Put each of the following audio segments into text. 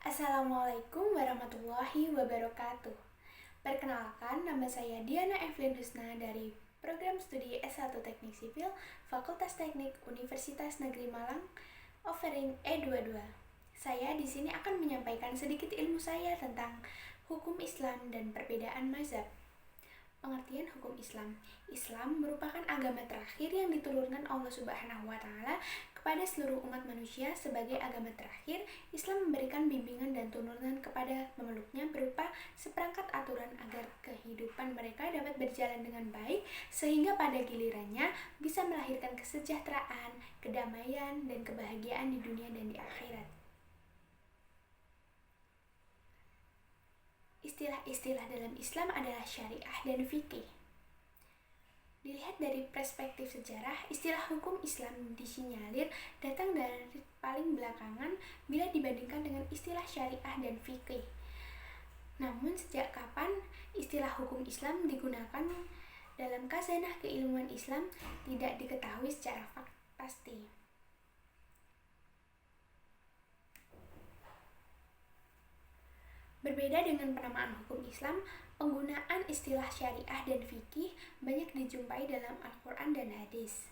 Assalamualaikum warahmatullahi wabarakatuh. Perkenalkan, nama saya Diana Evelyn Husna dari Program Studi S1 Teknik Sipil, Fakultas Teknik Universitas Negeri Malang, offering E22. Saya di sini akan menyampaikan sedikit ilmu saya tentang hukum Islam dan perbedaan mazhab. Pengertian hukum Islam. Islam merupakan agama terakhir yang diturunkan Allah Subhanahu wa taala kepada seluruh umat manusia. Sebagai agama terakhir, Islam memberikan bimbingan dan turunan kepada pemeluknya berupa seperangkat aturan agar kehidupan mereka dapat berjalan dengan baik sehingga pada gilirannya bisa melahirkan kesejahteraan, kedamaian, dan kebahagiaan di dunia dan di akhirat. Istilah-istilah dalam Islam adalah syariah dan fikih. Dilihat dari perspektif sejarah, istilah hukum Islam disinyalir datang dari paling belakangan bila dibandingkan dengan istilah syariah dan fikih. Namun sejak kapan istilah hukum Islam digunakan dalam khazanah keilmuan Islam tidak diketahui secara pasti. Berbeda dengan penamaan hukum Islam, penggunaan istilah syariah dan fikih banyak dijumpai dalam Al-Quran dan hadis.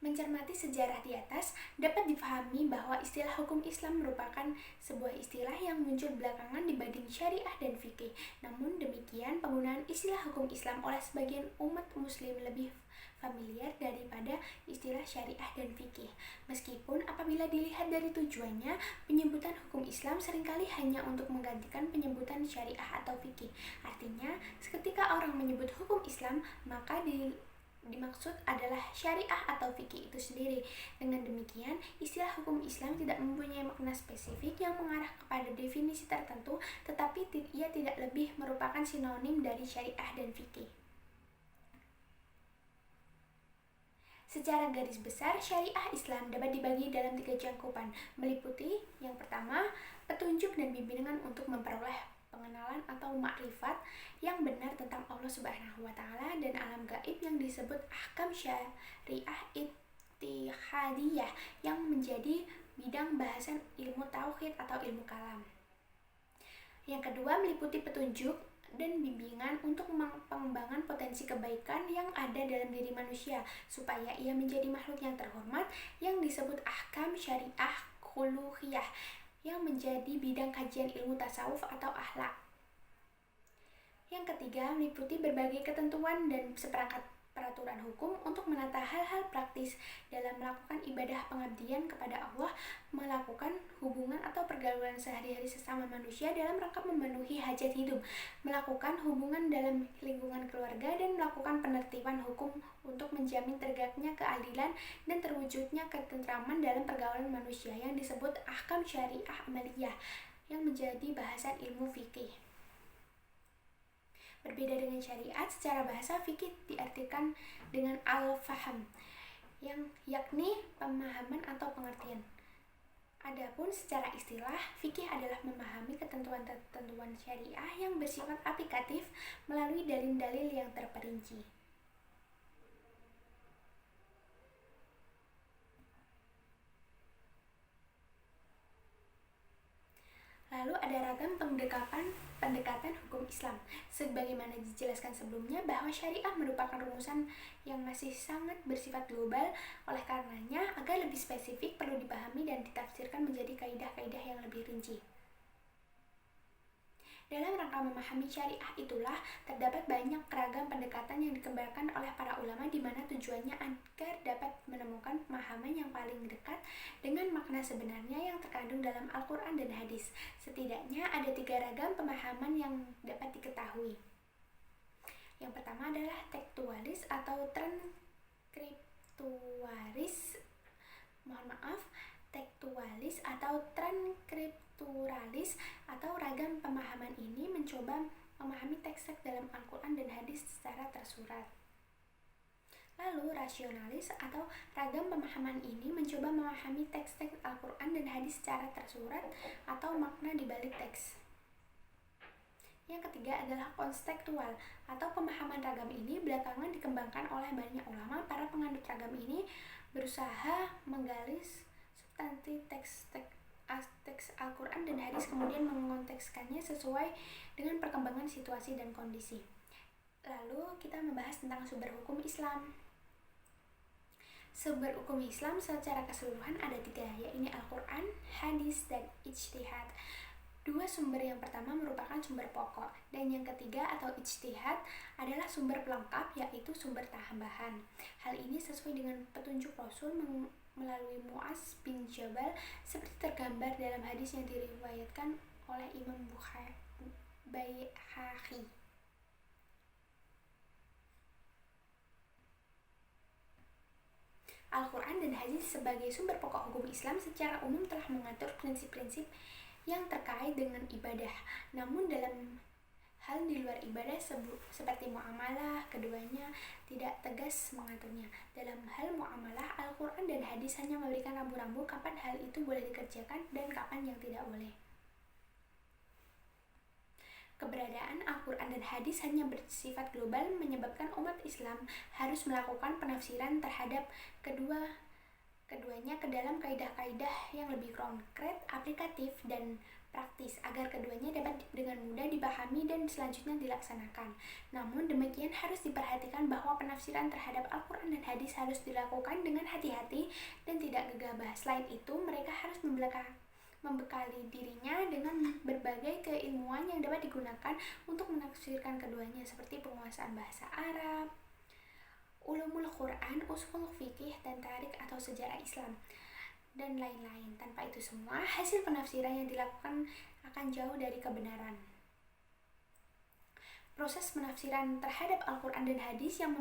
Mencermati sejarah di atas, dapat dipahami bahwa istilah hukum Islam merupakan sebuah istilah yang muncul belakangan dibanding syariah dan fikih. Namun demikian, penggunaan istilah hukum Islam oleh sebagian umat muslim lebih familiar daripada istilah syariah dan fikih. Meskipun apabila dilihat dari tujuannya, penyebutan hukum Islam seringkali hanya untuk menggantikan penyebutan syariah atau fikih. Artinya, seketika orang menyebut hukum Islam, maka dimaksud adalah syariah atau fikih itu sendiri. Dengan demikian, istilah hukum Islam tidak mempunyai makna spesifik yang mengarah kepada definisi tertentu, tetapi ia tidak lebih merupakan sinonim dari syariah dan fikih. Secara garis besar, syariah Islam dapat dibagi dalam 3 cakupan, meliputi yang pertama, petunjuk dan bimbingan untuk memperoleh pengenalan atau makrifat yang benar tentang Allah Subhanahu wa taala dan alam gaib yang disebut ahkam syariah ittihadiyah yang menjadi bidang bahasan ilmu tauhid atau ilmu kalam. Yang kedua, meliputi petunjuk dan bimbingan untuk pengembangan potensi kebaikan yang ada dalam diri manusia supaya ia menjadi makhluk yang terhormat yang disebut ahkam syariah khuluqiyah yang menjadi bidang kajian ilmu tasawuf atau akhlak. Yang ketiga, meliputi berbagai ketentuan dan seperangkat peraturan hukum untuk menata hal-hal praktis dalam melakukan ibadah pengabdian kepada Allah, melakukan hubungan atau pergaulan sehari-hari sesama manusia dalam rangka memenuhi hajat hidup, melakukan hubungan dalam lingkungan keluarga, dan melakukan penertiban hukum untuk menjamin tegaknya keadilan dan terwujudnya ketentraman dalam pergaulan manusia yang disebut ahkam syariah amaliyah yang menjadi bahasan ilmu fikih. Berbeda dengan syariat, secara bahasa fikih diartikan dengan al-faham, yakni pemahaman atau pengertian. Adapun secara istilah, fikih adalah memahami ketentuan-ketentuan syariah yang bersifat aplikatif melalui dalil-dalil yang terperinci. Lalu ada ragam pendekatan hukum Islam. Sebagaimana dijelaskan sebelumnya bahwa syariah merupakan rumusan yang masih sangat bersifat global, oleh karenanya agar lebih spesifik perlu dipahami dan ditafsirkan menjadi kaidah-kaidah yang lebih rinci. Dalam rangka memahami syariah itulah terdapat banyak ragam pendekatan yang dikembangkan oleh para ulama di mana tujuannya agar dapat menemukan pemahaman yang paling dekat dengan makna sebenarnya yang terkandung dalam Al-Quran dan hadis. Setidaknya ada 3 ragam pemahaman yang dapat diketahui. Yang pertama adalah tekstualis atau transkriptualis. Tekstualis atau transkripturalis atau ragam pemahaman ini mencoba memahami teks-teks dalam Al-Quran dan hadis secara tersurat. Lalu rasionalis atau ragam pemahaman ini mencoba memahami teks-teks Al-Quran dan hadis secara tersurat atau makna di balik teks. Yang ketiga adalah konstekstual atau pemahaman ragam ini belakangan dikembangkan oleh banyak ulama. Para penganut ragam ini berusaha menggaris teks Al-Quran dan hadis, kemudian mengontekskannya sesuai dengan perkembangan situasi dan kondisi. Lalu kita membahas tentang sumber hukum Islam. Sumber hukum Islam secara keseluruhan ada 3, yaitu Al-Quran, hadis, dan ijtihad. 2 sumber yang pertama merupakan sumber pokok, dan yang ketiga atau ijtihad adalah sumber pelengkap, yaitu sumber tambahan. Hal ini sesuai dengan petunjuk Rasul melalui Mu'az bin Jabal, seperti tergambar dalam hadis yang diriwayatkan oleh Imam Baihaqi. Al-Quran dan hadis sebagai sumber pokok hukum Islam secara umum telah mengatur prinsip-prinsip yang terkait dengan ibadah. Namun dalam hal di luar ibadah seperti muamalah, keduanya tidak tegas mengaturnya. Dalam hal muamalah, Al-Quran dan hadis hanya memberikan rambu-rambu kapan hal itu boleh dikerjakan dan kapan yang tidak boleh. Keberadaan Al-Quran dan hadis hanya bersifat global, menyebabkan umat Islam harus melakukan penafsiran terhadap keduanya ke dalam kaidah-kaidah yang lebih konkret, aplikatif, dan praktis, agar keduanya dapat dengan mudah dipahami dan selanjutnya dilaksanakan. Namun demikian harus diperhatikan bahwa penafsiran terhadap Al-Quran dan hadis harus dilakukan dengan hati-hati dan tidak gegabah. Selain itu, mereka harus membekali dirinya dengan berbagai keilmuan yang dapat digunakan untuk menafsirkan keduanya, seperti penguasaan bahasa Arab, ulumul Quran, usul fikih, dan tarik atau sejarah Islam, dan lain-lain. Tanpa itu semua, hasil penafsiran yang dilakukan akan jauh dari kebenaran. Proses penafsiran terhadap Al-Quran dan hadis yang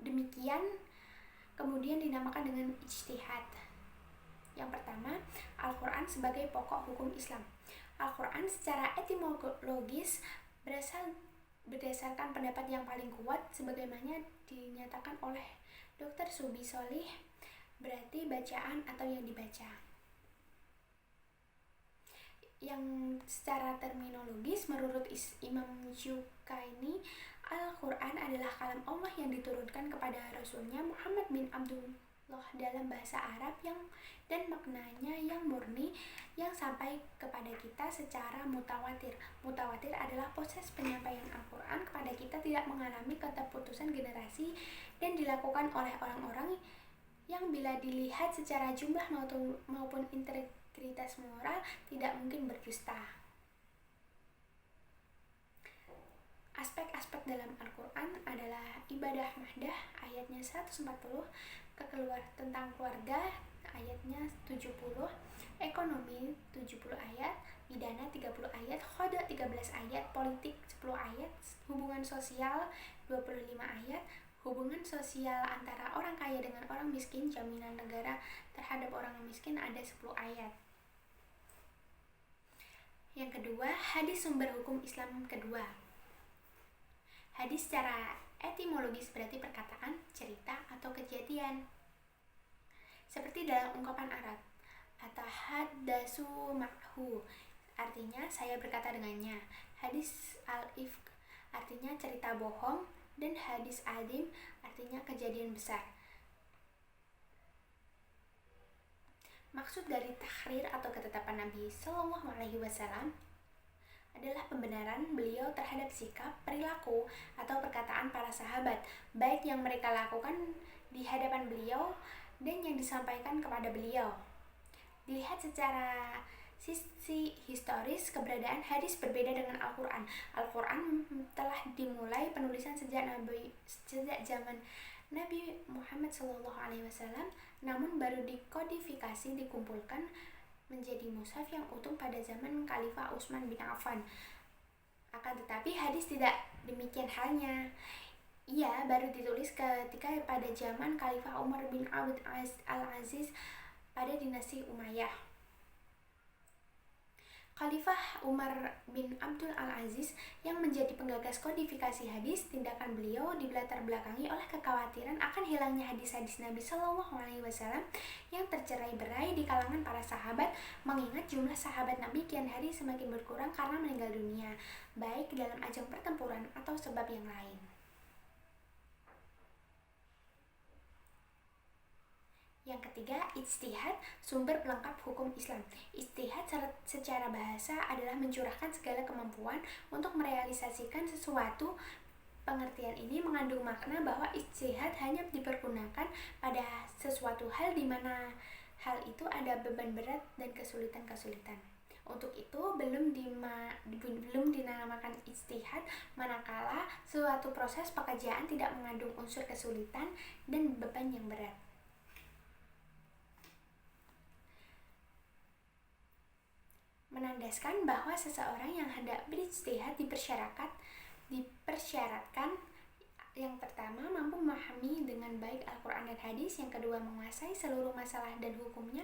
demikian kemudian dinamakan dengan ijtihad. Yang pertama, Al-Quran sebagai pokok hukum Islam. Al-Quran secara etimologis berdasarkan pendapat yang paling kuat sebagaimana dinyatakan oleh Dr. Subi Solih, berarti bacaan atau yang dibaca. Yang secara terminologis menurut Imam Syukaini, Al-Quran adalah kalam Allah yang diturunkan kepada Rasulnya Muhammad bin Abdullah dalam bahasa Arab dan maknanya yang murni yang sampai kepada kita secara mutawatir. Mutawatir adalah proses penyampaian Al-Quran kepada kita tidak mengalami keterputusan generasi dan dilakukan oleh orang-orang yang bila dilihat secara jumlah maupun integritas moral tidak mungkin berdusta. Aspek-aspek dalam Al-Quran adalah ibadah mahdah ayatnya 140, tentang keluarga ayatnya 70, ekonomi 70 ayat, pidana 30 ayat, qada 13 ayat, politik 10 ayat, hubungan sosial 25 ayat, hubungan sosial antara orang kaya dengan orang miskin, jaminan negara terhadap orang miskin ada 10 ayat. Yang kedua, hadis sumber hukum Islam kedua. Hadis secara etimologis berarti perkataan, cerita, atau kejadian. Seperti dalam ungkapan Arab, atahaddasu ma'hu, artinya saya berkata dengannya. Hadis al-ifk artinya cerita bohong, dan hadis adim artinya kejadian besar. Maksud dari tahrir atau ketetapan Nabi Shallallahu Alaihi Wasallam adalah pembenaran beliau terhadap sikap, perilaku, atau perkataan para sahabat, baik yang mereka lakukan di hadapan beliau dan yang disampaikan kepada beliau. Dilihat secara sisi historis, keberadaan hadis berbeda dengan Al-Quran. Al-Quran telah dimulai penulisan sejak zaman Nabi Muhammad SAW, namun baru dikodifikasi, dikumpulkan menjadi mushaf yang utuh pada zaman Khalifah Utsman bin Affan. Akan tetapi hadis tidak demikian halnya. Ia baru ditulis ketika pada zaman Khalifah Umar bin Abdul Al-Aziz pada dinasti Umayyah. Khalifah Umar bin Abdul Al-Aziz yang menjadi penggagas kodifikasi hadis, tindakan beliau dilatar belakangi oleh kekhawatiran akan hilangnya hadis-hadis Nabi Shallallahu Alaihi Wasallam yang tercerai-berai di kalangan para sahabat, mengingat jumlah sahabat Nabi kian hari semakin berkurang karena meninggal dunia, baik dalam ajang pertempuran atau sebab yang lain. Yang ketiga, ijtihad, sumber pelengkap hukum Islam. Ijtihad secara bahasa adalah mencurahkan segala kemampuan untuk merealisasikan sesuatu. Pengertian ini mengandung makna bahwa ijtihad hanya dipergunakan pada sesuatu hal di mana hal itu ada beban berat dan kesulitan-kesulitan. Untuk itu belum dinamakan ijtihad manakala suatu proses pekerjaan tidak mengandung unsur kesulitan dan beban yang berat. Menandaskan bahwa seseorang yang hendak berijtihad dipersyaratkan yang pertama mampu memahami dengan baik Al-Quran dan hadis, yang kedua menguasai seluruh masalah dan hukumnya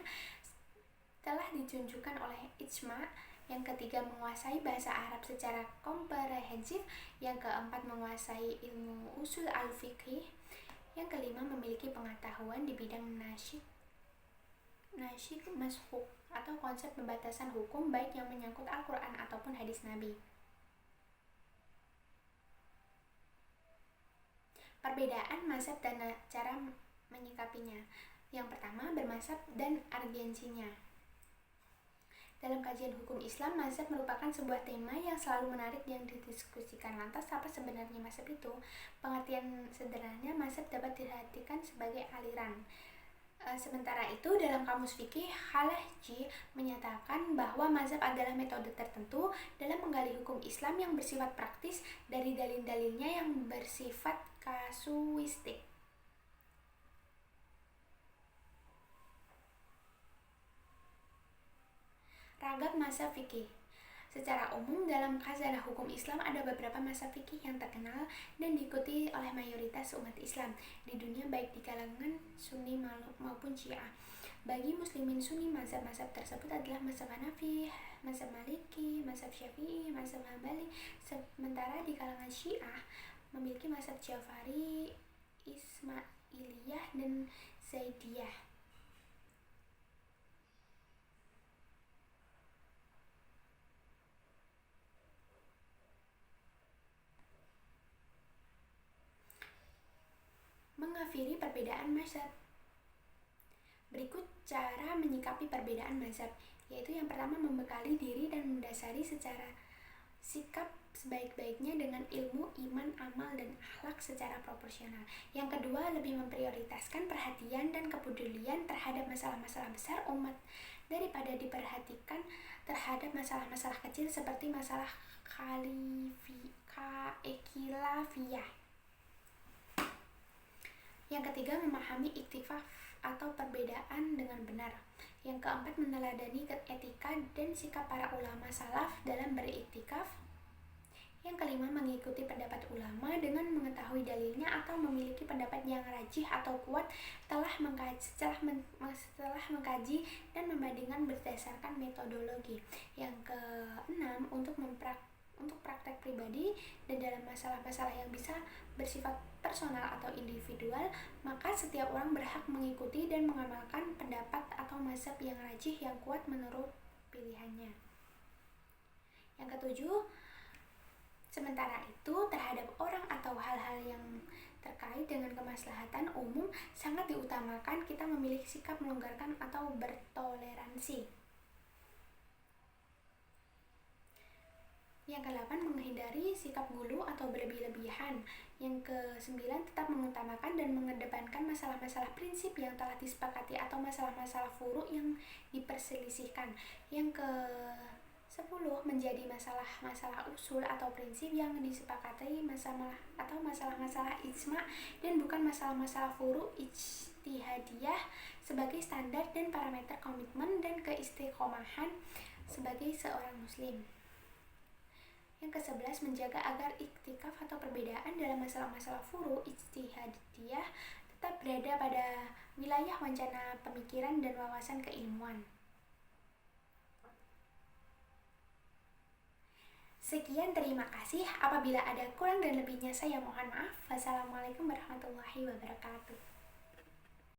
telah ditunjukkan oleh ijma', yang ketiga menguasai bahasa Arab secara komprehensif, yang keempat menguasai ilmu usul al-fiqih, yang kelima memiliki pengetahuan di bidang nasyid mashhuk atau konsep pembatasan hukum baik yang menyangkut Al-Quran ataupun hadis Nabi. Perbedaan mazhab dan cara menyikapinya. Yang pertama, bermazhab dan urgensinya. Dalam kajian hukum Islam, mazhab merupakan sebuah tema yang selalu menarik yang didiskusikan. Lantas, apa sebenarnya mazhab itu? Pengertian sederhananya, mazhab dapat diartikan sebagai aliran. Sementara itu, dalam kamus fikih, Halahji menyatakan bahwa mazhab adalah metode tertentu dalam menggali hukum Islam yang bersifat praktis dari dalil-dalilnya yang bersifat kasuistik. Ragam mazhab fikih. Secara umum dalam khazanah hukum Islam ada beberapa mazhab fikih yang terkenal dan diikuti oleh mayoritas umat Islam di dunia baik di kalangan Sunni maupun Syiah. Bagi muslimin Sunni, mazhab-mazhab tersebut adalah mazhab Hanafi, mazhab Maliki, mazhab Syafi'i, mazhab Hambali. Sementara di kalangan Syiah memiliki mazhab Ja'fari, Ismailiyah, dan Zaidiyah. Mengakhiri perbedaan mazhab. Berikut cara menyikapi perbedaan mazhab, yaitu yang pertama membekali diri dan mendasari secara sikap sebaik-baiknya dengan ilmu, iman, amal, dan akhlak secara proporsional. Yang kedua, lebih memprioritaskan perhatian dan kepedulian terhadap masalah-masalah besar umat daripada diperhatikan terhadap masalah-masalah kecil seperti masalah khilafiyah. Yang ketiga, memahami iktifaf atau perbedaan dengan benar. Yang keempat, meneladani etika dan sikap para ulama salaf dalam beriktikaf. Yang kelima, mengikuti pendapat ulama dengan mengetahui dalilnya atau memiliki pendapat yang rajih atau kuat setelah mengkaji dan membandingkan berdasarkan metodologi. Yang keenam, untuk praktek pribadi dan dalam masalah-masalah yang bisa bersifat personal atau individual, maka setiap orang berhak mengikuti dan mengamalkan pendapat atau mazhab yang rajih yang kuat menurut pilihannya. Yang ketujuh, sementara itu terhadap orang atau hal-hal yang terkait dengan kemaslahatan umum sangat diutamakan kita memiliki sikap melonggarkan atau bertoleransi. Yang ke-8, menghindari sikap gulu atau berlebih-lebihan. Yang ke-9, tetap mengutamakan dan mengedepankan masalah-masalah prinsip yang telah disepakati atau masalah-masalah furu' yang diperselisihkan. Yang ke-10, menjadi masalah-masalah usul atau prinsip yang disepakati masalah-masalah ijma' dan bukan masalah-masalah furu' ijtihadiyah sebagai standar dan parameter komitmen dan keistiqomahan sebagai seorang muslim. Yang ke-11, menjaga agar iktikaf atau perbedaan dalam masalah-masalah furu' ijtihadiyah tetap berada pada wilayah wancana pemikiran dan wawasan keilmuan. Sekian, terima kasih. Apabila ada kurang dan lebihnya saya mohon maaf. Wassalamualaikum warahmatullahi wabarakatuh.